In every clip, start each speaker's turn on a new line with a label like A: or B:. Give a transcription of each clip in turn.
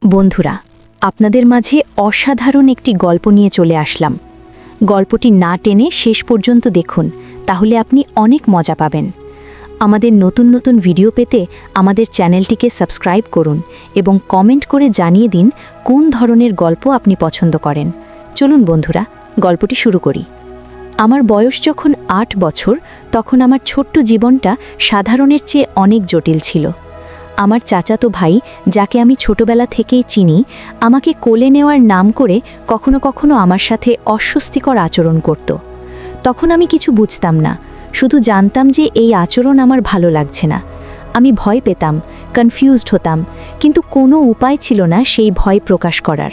A: বন্ধুরা, আপনাদের মাঝে অসাধারণ একটি গল্প নিয়ে চলে আসলাম। গল্পটি না টেনে শেষ পর্যন্ত দেখুন, তাহলে আপনি অনেক মজা পাবেন। আমাদের নতুন নতুন ভিডিও পেতে আমাদের চ্যানেলটিকে সাবস্ক্রাইব করুন এবং কমেন্ট করে জানিয়ে দিন কোন ধরনের গল্প আপনি পছন্দ করেন। চলুন বন্ধুরা, গল্পটি শুরু করি। আমার বয়স যখন ৮ বছর, তখন আমার ছোট্ট জীবনটা সাধারণের চেয়ে অনেক জটিল ছিল। আমার চাচাতো ভাই, যাকে আমি ছোটবেলা থেকেই চিনি, আমাকে কোলে নেওয়ার নাম করে কখনো কখনো আমার সাথে অস্বস্তিকর আচরণ করত। তখন আমি কিছু বুঝতাম না, শুধু জানতাম যে এই আচরণ আমার ভালো লাগছে না। আমি ভয় পেতাম, কনফিউজড হতাম, কিন্তু কোনো উপায় ছিল না সেই ভয় প্রকাশ করার।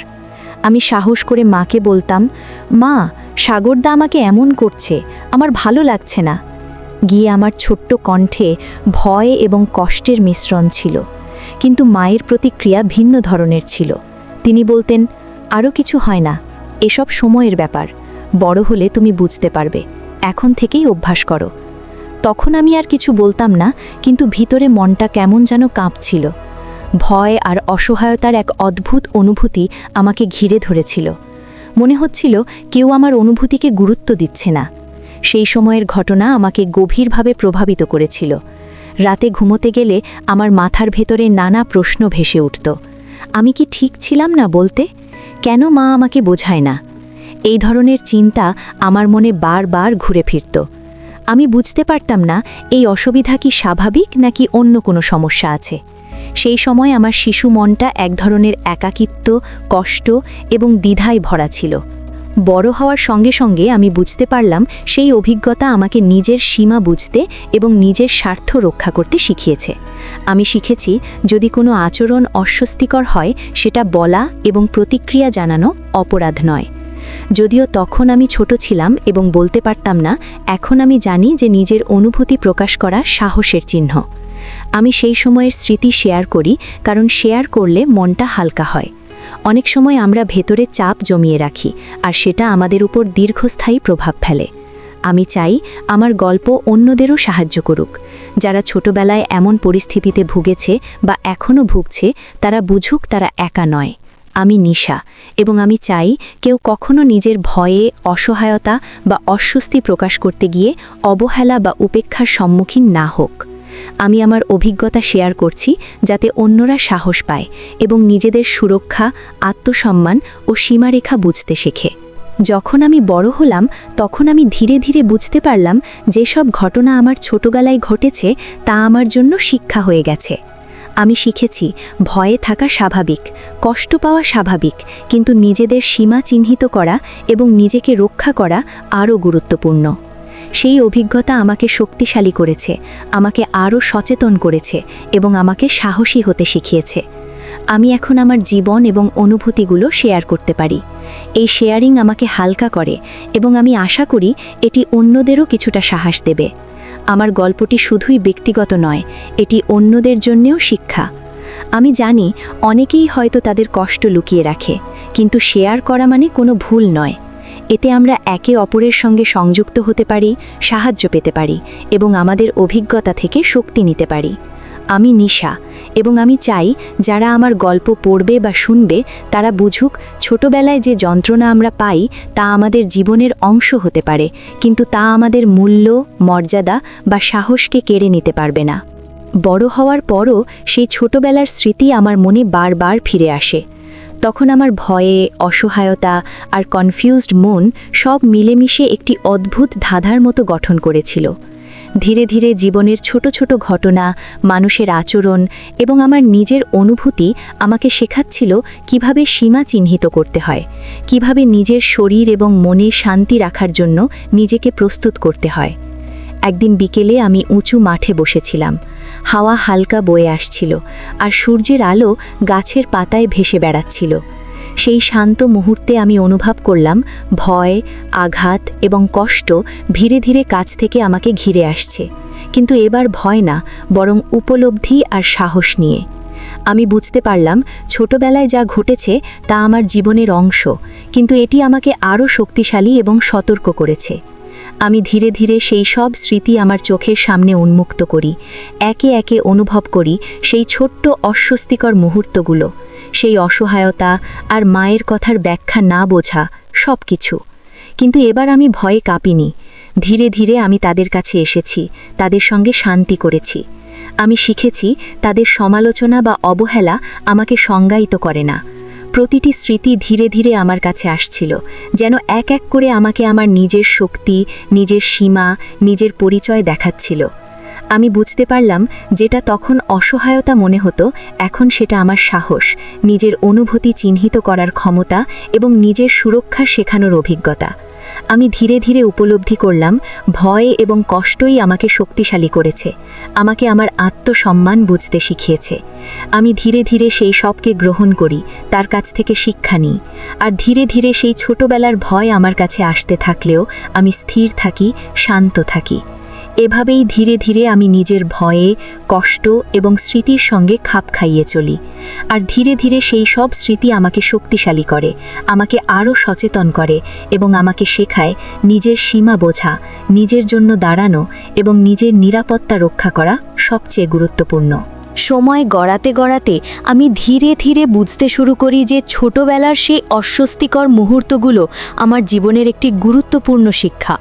A: আমি সাহস করে মাকে বলতাম, মা, সাগরদা আমাকে এমন করছে, আমার ভালো লাগছে না। গিয়ে আমার ছোট্ট কণ্ঠে ভয় এবং কষ্টের মিশ্রণ ছিল, কিন্তু মায়ের প্রতিক্রিয়া ভিন্ন ধরনের ছিল। তিনি বলতেন, আরও কিছু হয় না, এসব সময়ের ব্যাপার, বড় হলে তুমি বুঝতে পারবে, এখন থেকেই অভ্যাস করো। তখন আমি আর কিছু বলতাম না, কিন্তু ভিতরে মনটা কেমন যেন কাঁপছিল। ভয় আর অসহায়তার এক অদ্ভুত অনুভূতি আমাকে ঘিরে ধরেছিল। মনে হচ্ছিল কেউ আমার অনুভূতিকে গুরুত্ব দিচ্ছে না। সেই সময়ের ঘটনা আমাকে গভীরভাবে প্রভাবিত করেছিল। রাতে ঘুমোতে গেলে আমার মাথার ভেতরে নানা প্রশ্ন ভেসে উঠত। আমি কি ঠিক ছিলাম না বলতে? কেন মা আমাকে বোঝায় না? এই ধরনের চিন্তা আমার মনে বারবার ঘুরে ফিরত। আমি বুঝতে পারতাম না এই অসুবিধা কি স্বাভাবিক নাকি অন্য কোনো সমস্যা আছে। সেই সময় আমার শিশু মনটা এক ধরনের একাকিত্ব, কষ্ট এবং দ্বিধায় ভরা ছিল। বড় হওয়ার সঙ্গে সঙ্গে আমি বুঝতে পারলাম সেই অভিজ্ঞতা আমাকে নিজের সীমা বুঝতে এবং নিজের স্বার্থ রক্ষা করতে শিখিয়েছে। আমি শিখেছি, যদি কোনো আচরণ অস্বস্তিকর হয়, সেটা বলা এবং প্রতিক্রিয়া জানানো অপরাধ নয়। যদিও তখন আমি ছোট ছিলাম এবং বলতে পারতাম না, এখন আমি জানি যে নিজের অনুভূতি প্রকাশ করা সাহসের চিহ্ন। আমি সেই সময়ের স্মৃতি শেয়ার করি, কারণ শেয়ার করলে মনটা হালকা হয়। অনেক সময় আমরা ভেতরে চাপ জমিয়ে রাখি, আর সেটা আমাদের উপর দীর্ঘস্থায়ী প্রভাব ফেলে। আমি চাই আমার গল্প অন্যদেরও সাহায্য করুক। যারা ছোটবেলায় এমন পরিস্থিতিতে ভুগেছে বা এখনও ভুগছে, তারা বুঝুক তারা একা নয়। আমি নিশা, এবং আমি চাই কেউ কখনো নিজের ভয়ে, অসহায়তা বা অস্বস্তি প্রকাশ করতে গিয়ে অবহেলা বা উপেক্ষার সম্মুখীন না হোক। আমি আমার অভিজ্ঞতা শেয়ার করছি, যাতে অন্যরা সাহস পায় এবং নিজেদের সুরক্ষা, আত্মসম্মান ও সীমারেখা বুঝতে শেখে। যখন আমি বড় হলাম, তখন আমি ধীরে ধীরে বুঝতে পারলাম যেসব ঘটনা আমার ছোটবেলায় ঘটেছে তা আমার জন্য শিক্ষা হয়ে গেছে। আমি শিখেছি, ভয়ে থাকা স্বাভাবিক, কষ্ট পাওয়া স্বাভাবিক, কিন্তু নিজেদের সীমা চিহ্নিত করা এবং নিজেকে রক্ষা করা আরও গুরুত্বপূর্ণ। সেই অভিজ্ঞতা আমাকে শক্তিশালী করেছে, আমাকে আরও সচেতন করেছে এবং আমাকে সাহসী হতে শিখিয়েছে। আমি এখন আমার জীবন এবং অনুভূতিগুলো শেয়ার করতে পারি। এই শেয়ারিং আমাকে হালকা করে এবং আমি আশা করি এটি অন্যদেরও কিছুটা সাহস দেবে। আমার গল্পটি শুধুই ব্যক্তিগত নয়, এটি অন্যদের জন্যেও শিক্ষা। আমি জানি অনেকেই হয়তো তাদের কষ্ট লুকিয়ে রাখে, কিন্তু শেয়ার করা মানে কোনো ভুল নয়। এতে আমরা একে অপরের সঙ্গে সংযুক্ত হতে পারি, সাহায্য পেতে পারি এবং আমাদের অভিজ্ঞতা থেকে শক্তি নিতে পারি। আমি নিশা, এবং আমি চাই যারা আমার গল্প পড়বে বা শুনবে তারা বুঝুক, ছোটবেলায় যে যন্ত্রণা আমরা পাই তা আমাদের জীবনের অংশ হতে পারে, কিন্তু তা আমাদের মূল্য, মর্যাদা বা সাহসকে কেড়ে নিতে পারবে না। বড় হওয়ার পরও সেই ছোটবেলার স্মৃতি আমার মনে বারবার ফিরে আসে। তখন আমার ভয়ে, অসহায়তা আর কনফিউজড মন সব মিলেমিশে একটি অদ্ভুত ধাঁধার মতো গঠন করেছিল। ধীরে ধীরে জীবনের ছোট ছোট ঘটনা, মানুষের আচরণ এবং আমার নিজের অনুভূতি আমাকে শেখাচ্ছিল কিভাবে সীমা চিহ্নিত করতে হয়, কিভাবে নিজের শরীর এবং মনে শান্তি রাখার জন্য নিজেকে প্রস্তুত করতে হয়। একদিন বিকেলে আমি উঁচু মাঠে বসেছিলাম। হাওয়া হালকা বয়ে আসছিল, আর সূর্যের আলো গাছের পাতায় ভেসে বেড়াচ্ছিল। সেই শান্ত মুহূর্তে আমি অনুভব করলাম ভয়, আঘাত এবং কষ্ট ধীরে ধীরে কাছ থেকে আমাকে ঘিরে আসছে, কিন্তু এবার ভয় না, বরং উপলব্ধি আর সাহস নিয়ে। আমি বুঝতে পারলাম ছোটবেলায় যা ঘটেছে তা আমার জীবনের অংশ, কিন্তু এটি আমাকে আরও শক্তিশালী এবং সতর্ক করেছে। আমি ধীরে ধীরে সেই সব স্মৃতি আমার চোখের সামনে উন্মুক্ত করি, একে একে অনুভব করি সেই ছোট্ট অস্বস্তিকর মুহূর্তগুলো, সেই অসহায়তা আর মায়ের কথার ব্যাখ্যা না বোঝা সব কিছু। কিন্তু এবার আমি ভয়ে কাঁপিনি। ধীরে ধীরে আমি তাদের কাছে এসেছি, তাদের সঙ্গে শান্তি করেছি। আমি শিখেছি তাদের সমালোচনা বা অবহেলা আমাকে সংজ্ঞায়িত করে না। প্রতিটি স্মৃতি ধীরে ধীরে আমার কাছে আসছিল, যেন এক এক করে আমাকে আমার নিজের শক্তি, নিজের সীমা, নিজের পরিচয় দেখাচ্ছিল। আমি বুঝতে পারলাম যেটা তখন অসহায়তা মনে হতো, এখন সেটা আমার সাহস, নিজের অনুভূতি চিহ্নিত করার ক্ষমতা এবং নিজের সুরক্ষা শেখানোর অভিজ্ঞতা। আমি ধীরে ধীরে উপলব্ধি করলাম ভয় এবং কষ্টই আমাকে শক্তিশালী করেছে, আমাকে আমার আত্মসম্মান বুঝতে শিখিয়েছে। আমি ধীরে ধীরে সেই সবকে গ্রহণ করি, তার কাছ থেকে শিক্ষা নিই। আর ধীরে ধীরে সেই ছোটবেলার ভয় আমার কাছে আসতে থাকলেও আমি স্থির থাকি, শান্ত থাকি। এভাবেই ধীরে ধীরে আমি নিজের ভয়ে, কষ্ট এবং স্মৃতির সঙ্গে খাপ খাইয়ে চলি। আর ধীরে ধীরে সেই সব স্মৃতি আমাকে শক্তিশালী করে, আমাকে আরও সচেতন করে এবং আমাকে শেখায় নিজের সীমা বোঝা, নিজের জন্য দাঁড়ানো এবং নিজের নিরাপত্তা রক্ষা করা সবচেয়ে গুরুত্বপূর্ণ। সময় গড়াতে গড়াতে আমি ধীরে ধীরে বুঝতে শুরু করি যে ছোটবেলার সেই অস্বস্তিকর মুহূর্তগুলো আমার জীবনের একটি গুরুত্বপূর্ণ শিক্ষা।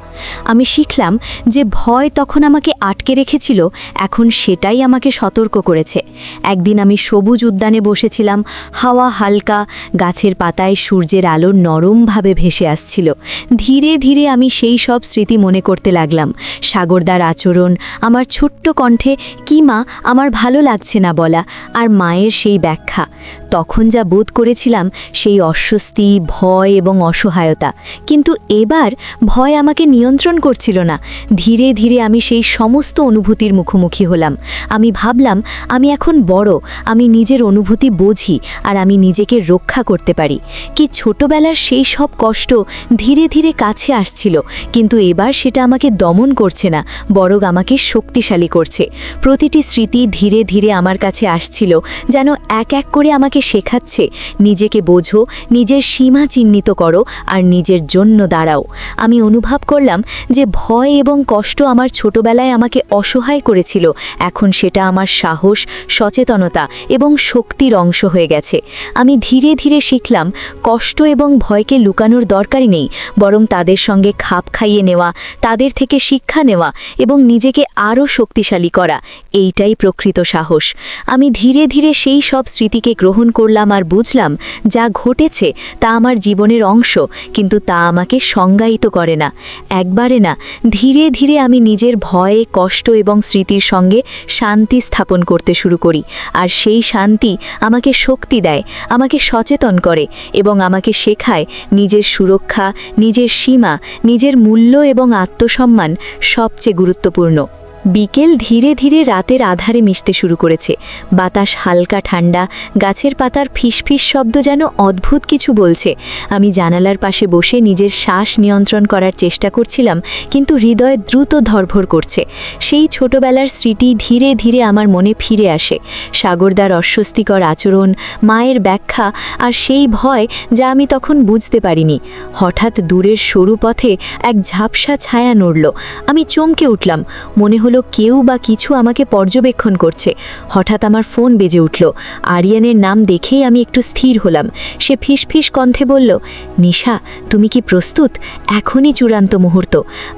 A: আমি শিখলাম যে ভয় তখন আমাকে আটকে রেখেছিল, এখন সেটাই আমাকে সতর্ক করেছে। একদিন আমি সবুজ উদ্যানে বসেছিলাম, হাওয়া হালকা, গাছের পাতায় সূর্যের আলো নরমভাবে ভেসে আসছিল। ধীরে ধীরে আমি সেই সব স্মৃতি মনে করতে লাগলাম। সাগরদার আচরণ, আমার ছোট্ট কণ্ঠে কি মা আমার ভালো লাগছে না বলা, আর মায়ের সেই ব্যাখ্যা। তখন যা বোধ করেছিলাম সেই অস্বস্তি, ভয় এবং অসহায়তা। কিন্তু এবার ভয় আমাকে নিয়ন্ত্রণ করছিল না। ধীরে ধীরে আমি সেই সমস্ত অনুভূতির মুখোমুখি হলাম। আমি ভাবলাম আমি এখন বড়, আমি নিজের অনুভূতি বুঝি আর আমি নিজেকে রক্ষা করতে পারি। কি ছোটবেলার সেই সব কষ্ট ধীরে ধীরে কাছে আসছিল, কিন্তু এবার সেটা আমাকে দমন করছে না, বরং আমাকে শক্তিশালী করছে। প্রতিটি স্মৃতি ধীরে ধীরে আমার কাছে আসছিল, যেন এক এক করে আমাকে শেখাচ্ছে নিজেকে বোঝো, নিজের সীমা চিহ্নিত করো আর নিজের জন্য দাঁড়াও। আমি অনুভব করলাম যে ভয় এবং কষ্ট আমার ছোটবেলায় আমাকে অসহায় করেছিল, এখন সেটা আমার সাহস, সচেতনতা এবং শক্তির অংশ হয়ে গেছে। আমি ধীরে ধীরে শিখলাম কষ্ট এবং ভয়কে লুকানোর দরকারই নেই, বরং তাদের সঙ্গে খাপ খাইয়ে নেওয়া, তাদের থেকে শিক্ষা নেওয়া এবং নিজেকে আরও শক্তিশালী করা, এইটাই প্রকৃত সাহস। আমি ধীরে ধীরে সেই সব স্মৃতিকে গ্রহণ করলাম আর বুঝলাম যা ঘটেছে তা আমার জীবনের অংশ, কিন্তু তা আমাকে সংজ্ঞায়িত করে না। একবারে না, ধীরে ধীরে আমি নিজের ভয়, কষ্ট এবং স্মৃতির সঙ্গে শান্তি স্থাপন করতে শুরু করি। আর সেই শান্তি আমাকে শক্তি দেয়, আমাকে সচেতন করে এবং আমাকে শেখায় নিজের সুরক্ষা, নিজের সীমা, নিজের মূল্য এবং আত্মসম্মান সবচেয়ে গুরুত্বপূর্ণ। বিকেল ধীরে ধীরে রাতের আধারে মিশতে শুরু করেছে। বাতাস হালকা ঠান্ডা, গাছের পাতার ফিসফিস শব্দ যেন অদ্ভুত কিছু বলছে। আমি জানালার পাশে বসে নিজের শ্বাস নিয়ন্ত্রণ করার চেষ্টা করছিলাম, কিন্তু হৃদয় দ্রুত ধরভর করছে। সেই ছোটবেলার স্মৃতি ধীরে ধীরে আমার মনে ফিরে আসে। সাগরদার অস্বস্তিকর আচরণ, মায়ের ব্যাখ্যা আর সেই ভয় যা আমি তখন বুঝতে পারিনি। হঠাৎ দূরের সরু পথে এক ঝাপসা ছায়া নড়ল। আমি চমকে উঠলাম, মনে হলো কেউ বা কিছু আমাকে পর্যবেক্ষণ করছে। হঠাৎ আমার ফোন বেজে উঠল। আরিয়ানের নাম দেখেই আমি একটু স্থির হলাম। সে ফিসফিস কণ্ঠে বলল, নিশা, তুমি কি প্রস্তুত? এখনই চূড়ান্ত মুহূর্ত।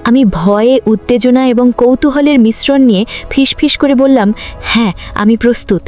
A: আমি ভয়ে, উত্তেজনা এবং কৌতূহলের মিশ্রণ নিয়ে ফিসফিস করে বললাম, হ্যাঁ, আমি প্রস্তুত।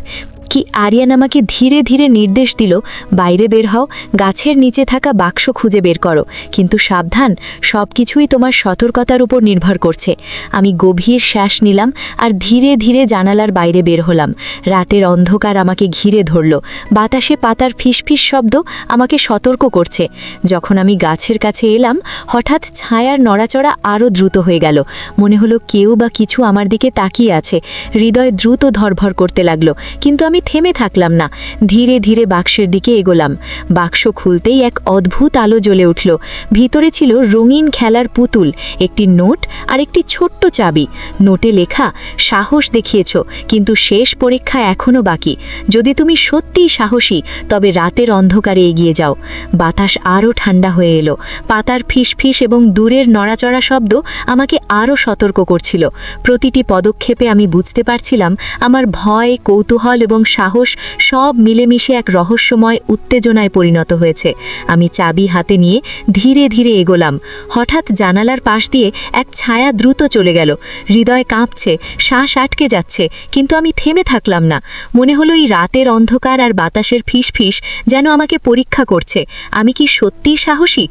A: কি আরিয়ান আমাকে ধীরে ধীরে নির্দেশ দিল, বাইরে বের হও, গাছের নিচে থাকা বাক্স খুঁজে বের করো, কিন্তু সাবধান, সব কিছুই তোমার সতর্কতার উপর নির্ভর করছে। আমি গভীর শ্বাস নিলাম আর ধীরে ধীরে জানালার বাইরে বের হলাম। রাতের অন্ধকার আমাকে ঘিরে ধরল, বাতাসে পাতার ফিসফিস শব্দ আমাকে সতর্ক করছে। যখন আমি গাছের কাছে এলাম, হঠাৎ ছায়ার নড়াচড়া আরও দ্রুত হয়ে গেল। মনে হলো কেউ বা কিছু আমার দিকে তাকিয়ে আছে। হৃদয় দ্রুত ধরভর করতে লাগলো, কিন্তু আমি থেমে থাকলাম না, ধীরে ধীরে বাক্সের দিকে এগোলাম। বাক্স খুলতেই এক অদ্ভুত আলো জ্বলে উঠল। ভিতরে ছিল রঙিন খেলার পুতুল, একটি নোট আর একটি ছোট্ট চাবি। নোটে লেখা, সাহস দেখিয়েছ, কিন্তু শেষ পরীক্ষা এখনও বাকি। যদি তুমি সত্যিই সাহসী, তবে রাতের অন্ধকারে এগিয়ে যাও। বাতাস আরও ঠান্ডা হয়ে এলো। পাতার ফিসফিস এবং দূরের নড়াচড়া শব্দ আমাকে আরও সতর্ক করছিল। প্রতিটি পদক্ষেপে আমি বুঝতে পারছিলাম আমার ভয়, কৌতূহল এবং সাহস সব মিলেমিশে এক রহস্যময় উত্তেজনায় পরিণত হয়েছে। আমি চাবি হাতে নিয়ে ধীরে ধীরে এগোলাম। হঠাৎ জানালার পাশ দিয়ে এক ছায়া দ্রুত চলে গেল। হৃদয় কাঁপছে, শ্বাস আটকে যাচ্ছে, কিন্তু আমি থেমে থাকলাম না। মনে হলো এই রাতের অন্ধকার আর বাতাসের ফিসফিস যেন আমাকে পরীক্ষা করছে। আমি কি সত্যিই সাহসী?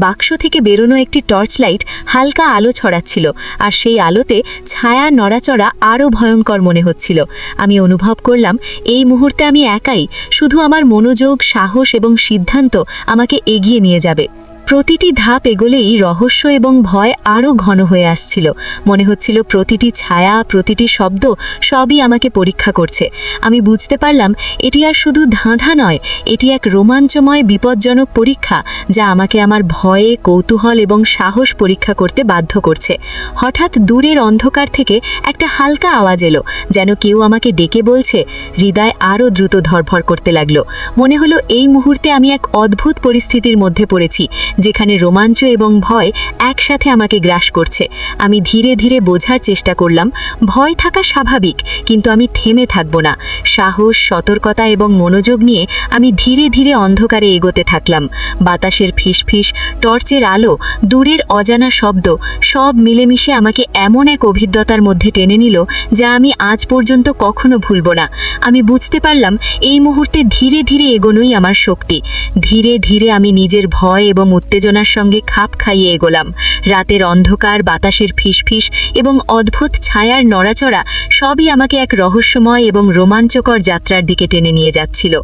A: বাক্স থেকে বেরোনো একটি টর্চ লাইট হালকা আলো ছড়াচ্ছিল, আর সেই আলোতে ছায়া নড়াচড়া আরও ভয়ঙ্কর মনে হচ্ছিল। আমি অনুভব করলাম এই মুহূর্তে আমি একাই, শুধু আমার মনোযোগ, সাহস এবং সিদ্ধান্ত আমাকে এগিয়ে নিয়ে যাবে। প্রতিটি ধাপ এগোলেই রহস্য এবং ভয় আরও ঘন হয়ে আসছিল। মনে হচ্ছিল প্রতিটি ছায়া, প্রতিটি শব্দ সবই আমাকে পরীক্ষা করছে। আমি বুঝতে পারলাম এটি আর শুধু ধাঁধা নয়, এটি এক রোমাঞ্চময় বিপজ্জনক পরীক্ষা, যা আমাকে আমার ভয়ে, কৌতূহল এবং সাহস পরীক্ষা করতে বাধ্য করছে। হঠাৎ দূরের অন্ধকার থেকে একটা হালকা আওয়াজ এলো, যেন কেউ আমাকে ডেকে বলছে। হৃদয় আরও দ্রুত ধরফর করতে লাগলো। মনে হলো এই মুহূর্তে আমি এক অদ্ভুত পরিস্থিতির মধ্যে পড়েছি, যেখানে রোমাঞ্চ এবং ভয় একসাথে আমাকে গ্রাস করছে। আমি ধীরে ধীরে বোঝার চেষ্টা করলাম, ভয় থাকা স্বাভাবিক, কিন্তু আমি থেমে থাকব না। সাহস, সতর্কতা এবং মনোযোগ নিয়ে আমি ধীরে ধীরে অন্ধকারে এগোতে থাকলাম। বাতাসের ফিসফিস, টর্চের আলো, দূরের অজানা শব্দ সব মিলেমিশে আমাকে এমন এক অভিজ্ঞতার মধ্যে টেনে নিল, যা আমি আজ পর্যন্ত কখনো ভুলব না। আমি বুঝতে পারলাম এই মুহূর্তে ধীরে ধীরে এগোনোই আমার শক্তি। ধীরে ধীরে আমি নিজের ভয় এবং উত্তেজনার সঙ্গে খাপ খাইয়ে এগোলাম। রাতের অন্ধকার, বাতাসের ফিসফিস এবং অদ্ভুত ছায়ার নড়াচড়া সবই আমাকে এক রহস্যময় এবং রোমাঞ্চকর যাত্রার দিকে টেনে নিয়ে যাচ্ছিল।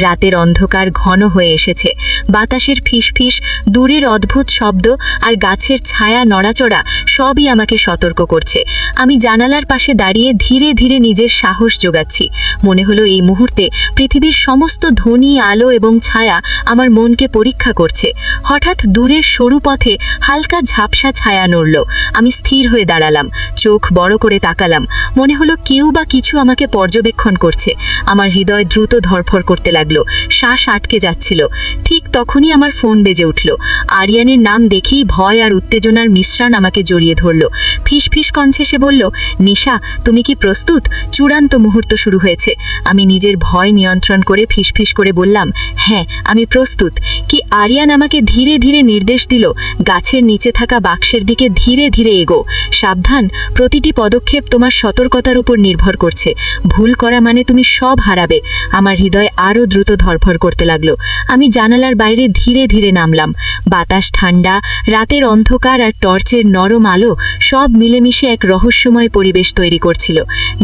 A: রাতের অন্ধকার ঘন হয়ে এসেছে। বাতাসের ফিসফিস, দূরের অদ্ভুত শব্দ আর গাছের ছায়া নড়াচড়া সবই আমাকে সতর্ক করছে। আমি জানালার পাশে দাঁড়িয়ে ধীরে ধীরে নিজের সাহস জোগাচ্ছি। মনে হলো এই মুহূর্তে পৃথিবীর সমস্ত ধ্বনি, আলো এবং ছায়া আমার মনকে পরীক্ষা করছে। হঠাৎ দূরের সরু পথে হালকা ঝাপসা ছায়া নড়ল। আমি স্থির হয়ে দাঁড়ালাম, চোখ বড় করে তাকালাম। মনে হলো কেউ বা কিছু আমাকে পর্যবেক্ষণ করছে। আমার হৃদয় দ্রুত ধরফর করতে লাগলো, শ্বাস আটকে যাচ্ছিল। ঠিক তখনই আমার ফোন বেজে উঠল। আরিয়ানের নাম দেখেই ভয় আর উত্তেজনার মিশ্রণ আমাকে জড়িয়ে ধরল। ফিসফিস কণ্ঠে সে বলল, নিশা, তুমি কি প্রস্তুত? চূড়ান্ত মুহূর্ত শুরু হয়েছে। আমি নিজের ভয় নিয়ন্ত্রণ করে ফিসফিস করে বললাম, হ্যাঁ, আমি প্রস্তুত। কি আরিয়ান আমাকে ধীরে ধীরে নির্দেশ দিল, গাছের নিচে থাকা বাক্সের দিকে ধীরে ধীরে এগো। সাবধান, প্রতিটি পদক্ষেপ তোমার সতর্কতার উপর নির্ভর করছে। ভুল করা মানে তুমি সব হারাবে। আমার হৃদয় আরও দ্রুত ধরফর করতে লাগলো। আমি জানালার বাইরে ধীরে ধীরে নামলাম। বাতাস ঠান্ডা, রাতের অন্ধকার আর টর্চের নরম আলো সব মিলেমিশে এক রহস্যময় পরিবেশ তৈরি করছিল।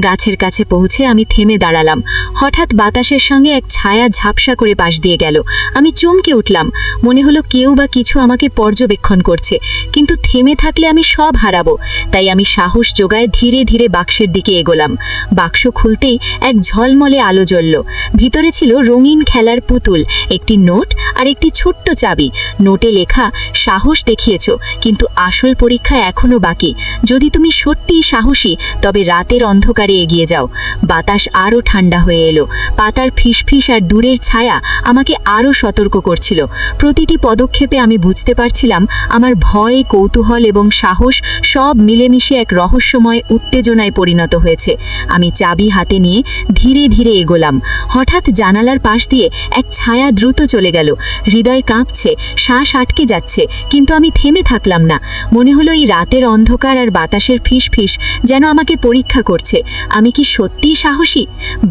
A: গাছের কাছে পৌঁছে আমি থেমে দাঁড়ালাম। হঠাৎ বাতাসের সঙ্গে এক ছায়া ঝাপসা করে পাশ দিয়ে গেল। আমি চমকে উঠলাম। মনে হলো কেউ বা কিছু আমাকে পর্যবেক্ষণ করছে, কিন্তু থেমে থাকলে আমি সব হারাবো। তাই আমি সাহস জোগায় ধীরে ধীরে বাক্সের দিকে এগোলাম। বাক্স খুলতেই এক ঝলমলে আলো জ্বলল। ভিতরে ছিল রঙিন খেলার পুতুল, একটি নোট আর একটি ছোট্ট চাবি। নোটে লেখা, সাহস দেখিয়েছ, কিন্তু আসল পরীক্ষা এখনও বাকি। যদি তুমি সত্যিই সাহসী, তবে রাতের অন্ধকারে এগিয়ে যাও। বাতাস আরও ঠান্ডা হয়ে এলো। পাতার ফিসফিস আর দূরের ছায়া আমাকে আরও সতর্ক করছিল। প্রতিটি পদক্ষেপে আমি বুঝতে পারছিলাম আমার ভয়, কৌতূহল এবং সাহস সব মিলেমিশে এক রহস্যময় উত্তেজনায় পরিণত হয়েছে। আমি চাবি হাতে নিয়ে ধীরে ধীরে এগোলাম। হঠাৎ জানালার পাশ দিয়ে এক ছায়া দ্রুত চলে গেল। হৃদয় কাঁপছে, শ্বাস আটকে যাচ্ছে, কিন্তু আমি থেমে থাকলাম না। মনে হলো এই রাতের অন্ধকার আর বাতাসের ফিসফিস যেন আমাকে পরীক্ষা করছে। আমি কি সত্যিই সাহসী?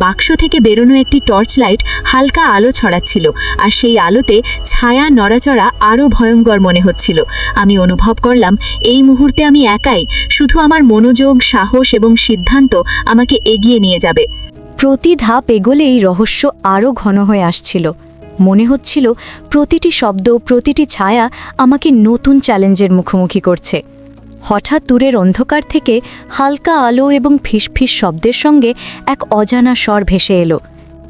A: বাক্স থেকে বেরোনো একটি টর্চ লাইট হালকা আলো ছড়াচ্ছিল, আর সেই আলোতে ছায়া নড়াচড়া আরও ভয়ঙ্কর মনে হচ্ছিল। আমি অনুভব করলাম এই মুহূর্তে আমি একাই, শুধু আমার মনোযোগ, সাহস এবং সিদ্ধান্ত আমাকে এগিয়ে নিয়ে যাবে।
B: প্রতি ধাপ এগোলেই রহস্য আরও ঘন হয়ে আসছিল। মনে হচ্ছিল প্রতিটি শব্দ, প্রতিটি ছায়া আমাকে নতুন চ্যালেঞ্জের মুখোমুখি করছে। হঠাৎ দূরের অন্ধকার থেকে হালকা আলো এবং ফিসফিস শব্দের সঙ্গে এক অজানা স্বর ভেসে এলো।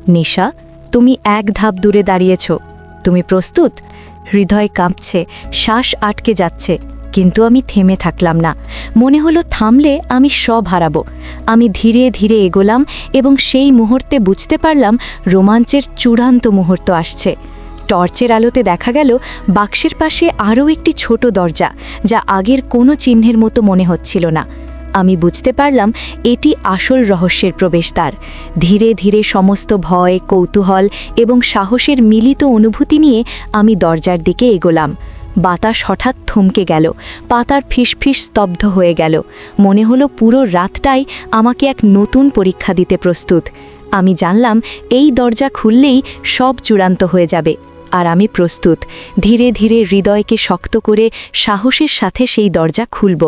B: নিশা, তুমি এক ধাপ দূরে দাঁড়িয়েছ। তুমি প্রস্তুত? হৃদয় কাঁপছে, শ্বাস আটকে যাচ্ছে, কিন্তু আমি থেমে থাকলাম না। মনে হলো থামলে আমি সব হারাবো। আমি ধীরে ধীরে এগোলাম এবং সেই মুহূর্তে বুঝতে পারলাম রোমাঞ্চের চূড়ান্ত মুহূর্ত আসছে। টর্চের আলোতে দেখা গেল বাক্সের পাশে আরও একটি ছোট দরজা, যা আগের কোনো চিহ্নের মতো মনে হচ্ছিল না। আমি বুঝতে পারলাম এটি আসল রহস্যের প্রবেশদ্বার। ধীরে ধীরে সমস্ত ভয়, কৌতূহল এবং সাহসের মিলিত অনুভূতি নিয়ে আমি দরজার দিকে এগোলাম। বাতাস হঠাৎ থমকে গেল, পাতার ফিসফিস স্তব্ধ হয়ে গেল। মনে হলো পুরো রাতটাই আমাকে এক নতুন পরীক্ষা দিতে প্রস্তুত। আমি জানলাম এই দরজা খুললেই সব চূড়ান্ত হয়ে যাবে, আর আমি প্রস্তুত। ধীরে ধীরে হৃদয়কে শক্ত করে সাহসের সাথে সেই দরজা খুলব।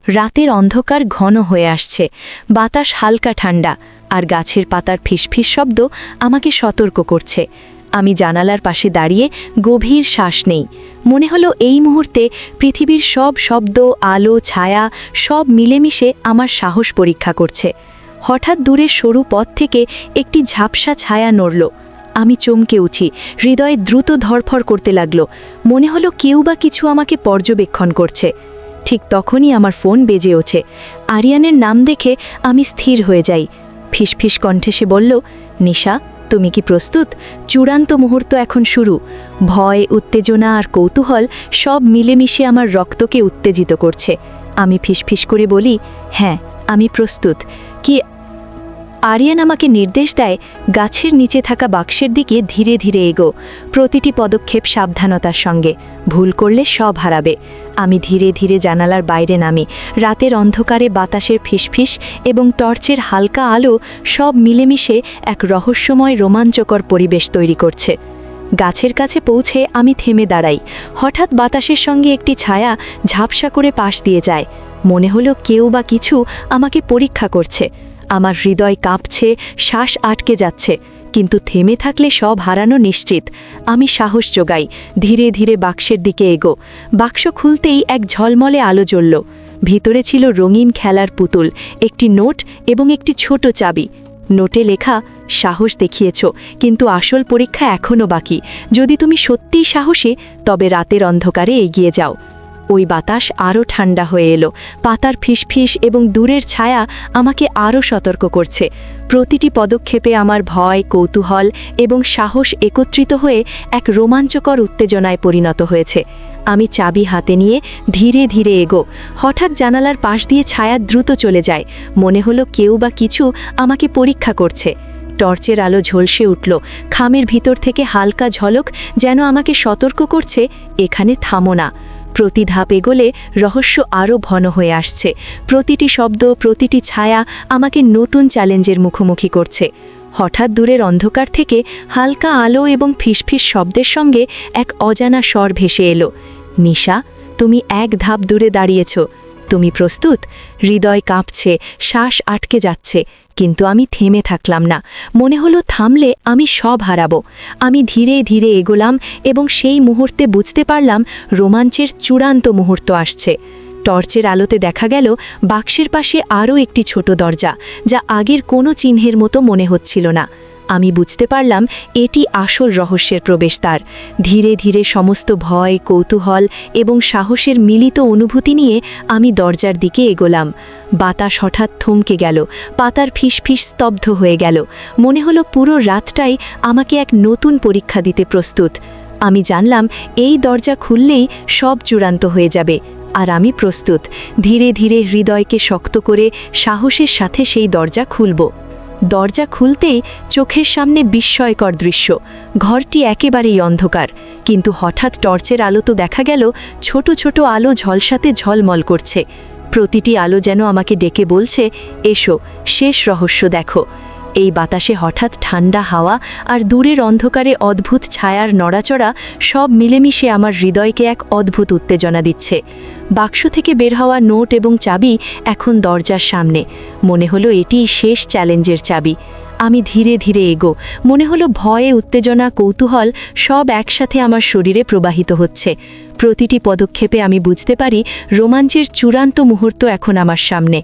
B: রাতের অন্ধকার ঘন হয়ে আসছে, বাতাস হালকা ঠান্ডা, আর গাছের পাতার ফিসফিস শব্দ আমাকে সতর্ক করছে। আমি জানালার পাশে দাঁড়িয়ে গভীর শ্বাস নেই। মনে হলো এই মুহূর্তে পৃথিবীর সব শব্দ, আলো, ছায়া সব মিলেমিশে আমার সাহস পরীক্ষা করছে। হঠাৎ দূরের সরু পথ থেকে একটি ঝাপসা ছায়া নড়ল। আমি চমকে উঠি, হৃদয়ে দ্রুত ধড়ফড় করতে লাগলো। মনে হলো কেউ বা কিছু আমাকে পর্যবেক্ষণ করছে। ঠিক তখনই আমার ফোন বেজে ওঠে। আরিয়ানের নাম দেখে আমি স্থির হয়ে যাই। ফিসফিস কণ্ঠে সে বলল, নিশা, তুমি কি প্রস্তুত? চূড়ান্ত মুহূর্ত এখন শুরু। ভয়, উত্তেজনা আর কৌতূহল সব মিলেমিশে আমার রক্তকে উত্তেজিত করছে। আমি ফিসফিস করে বলি, হ্যাঁ, আমি প্রস্তুত। কি? আরিয়ান আমাকে নির্দেশ দেয়, গাছের নিচে থাকা বাক্সের দিকে ধীরে ধীরে এগো। প্রতিটি পদক্ষেপ সাবধানতার সঙ্গে, ভুল করলে সব হারাবে। আমি ধীরে ধীরে জানালার বাইরে নামি। রাতের অন্ধকারে বাতাসের ফিসফিস এবং টর্চের হালকা আলো সব মিলেমিশে এক রহস্যময় রোমাঞ্চকর পরিবেশ তৈরি করছে। গাছের কাছে পৌঁছে আমি থেমে দাঁড়াই। হঠাৎ বাতাসের সঙ্গে একটি ছায়া ঝাপসা করে পাশ দিয়ে যায়। মনে হলো কেউ বা কিছু আমাকে পরীক্ষা করছে। আমার হৃদয় কাঁপছে, শ্বাস আটকে যাচ্ছে, কিন্তু থেমে থাকলে সব হারানো নিশ্চিত। আমি সাহস জোগাই, ধীরে ধীরে বাক্সের দিকে এগো। বাক্স খুলতেই এক ঝলমলে আলো জ্বলল। ভিতরে ছিল রঙিন খেলার পুতুল, একটি নোট এবং একটি ছোট চাবি। নোটে লেখা, সাহস দেখিয়েছ, কিন্তু আসল পরীক্ষা এখনও বাকি। যদি তুমি সত্যিই সাহসী, তবে রাতের অন্ধকারে এগিয়ে যাও। ওই বাতাস আরও ঠান্ডা হয়ে এলো। পাতার ফিসফিস এবং দূরের ছায়া আমাকে আরও সতর্ক করছে। প্রতিটি পদক্ষেপে আমার ভয়, কৌতূহল এবং সাহস একত্রিত হয়ে এক রোমাঞ্চকর উত্তেজনায় পরিণত হয়েছে। আমি চাবি হাতে নিয়ে ধীরে ধীরে এগো। হঠাৎ জানালার পাশ দিয়ে ছায়া দ্রুত চলে যায়। মনে হলো কেউ বা কিছু আমাকে পরীক্ষা করছে। টর্চের আলো ঝলসে উঠল। খামের ভিতর থেকে হালকা ঝলক যেন আমাকে সতর্ক করছে, এখানে থামো না। প্রতি ধাপ এগোলে রহস্য আরও ঘন হয়ে আসছে। প্রতিটি শব্দ, প্রতিটি ছায়া আমাকে নতুন চ্যালেঞ্জের মুখোমুখি করছে। হঠাৎ দূরের অন্ধকার থেকে হালকা আলো এবং ফিসফিস শব্দের সঙ্গে এক অজানা স্বর ভেসে এলো, নিশা, তুমি এক ধাপ দূরে দাঁড়িয়েছ। তুমি প্রস্তুত? হৃদয় কাঁপছে, শ্বাস আটকে যাচ্ছে, কিন্তু আমি থেমে থাকলাম না। মনে হলো থামলে আমি সব হারাবো। আমি ধীরে ধীরে এগোলাম এবং সেই মুহূর্তে বুঝতে পারলাম রোমাঞ্চের চূড়ান্ত মুহূর্ত আসছে। টর্চের আলোতে দেখা গেল বাক্সের পাশে আরও একটি ছোট দরজা, যা আগের কোনো চিহ্নের মতো মনে হচ্ছিল না। আমি বুঝতে পারলাম এটি আসল রহস্যের প্রবেশদ্বার। ধীরে ধীরে সমস্ত ভয়, কৌতূহল এবং সাহসের মিলিত অনুভূতি নিয়ে আমি দরজার দিকে এগোলাম। বাতাস হঠাৎ থমকে গেল, পাতার ফিসফিস স্তব্ধ হয়ে গেল। মনে হলো পুরো রাতটাই আমাকে এক নতুন পরীক্ষা দিতে প্রস্তুত। আমি জানলাম এই দরজা খুললেই সব চূড়ান্ত হয়ে যাবে, আর আমি প্রস্তুত। ধীরে ধীরে হৃদয়কে শক্ত করে সাহসের সাথে সেই দরজা খুলব। দরজা খুলতেই চোখের সামনে বিস্ময়কর দৃশ্য। ঘরটি একেবারেই অন্ধকার, কিন্তু হঠাৎ টর্চের আলো তো দেখা গেল ছোট ছোট আলো ঝলসাতে ঝলমল করছে। প্রতিটি আলো যেন আমাকে ডেকে বলছে, এসো, শেষ রহস্য দেখো। এই বাতাসে হঠাৎ ঠান্ডা হাওয়া আর দূরের অন্ধকারে অদ্ভুত ছায়ার নড়াচড়া সব মিলেমিশে আমার হৃদয়কে এক অদ্ভুত উত্তেজনা দিচ্ছে। বাক্স থেকে বের হওয়া নোট এবং চাবি এখন দরজার সামনে। মনে হলো এটিই শেষ চ্যালেঞ্জের চাবি। আমি ধীরে ধীরে এগো। মনে হলো ভয়ে, উত্তেজনা, কৌতূহল সব একসাথে আমার শরীরে প্রবাহিত হচ্ছে। প্রতিটি পদক্ষেপে আমি বুঝতে পারি রোমাঞ্চের চূড়ান্ত মুহূর্ত এখন আমার সামনে।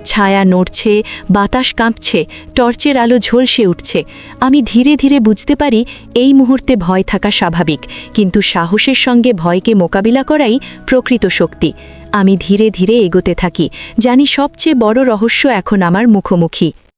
B: ছায়া নড়ছে, বাতাস কাঁপছে, টর্চের আলো ঝলসে উঠছে। আমি ধীরে ধীরে বুঝতে পারি এই মুহূর্তে ভয় থাকা স্বাভাবিক, কিন্তু সাহসের সঙ্গে ভয়কে মোকাবিলা করাই প্রকৃত শক্তি। আমি ধীরে ধীরে এগোতে থাকি, জানি সবচেয়ে বড় রহস্য এখন আমার মুখোমুখি।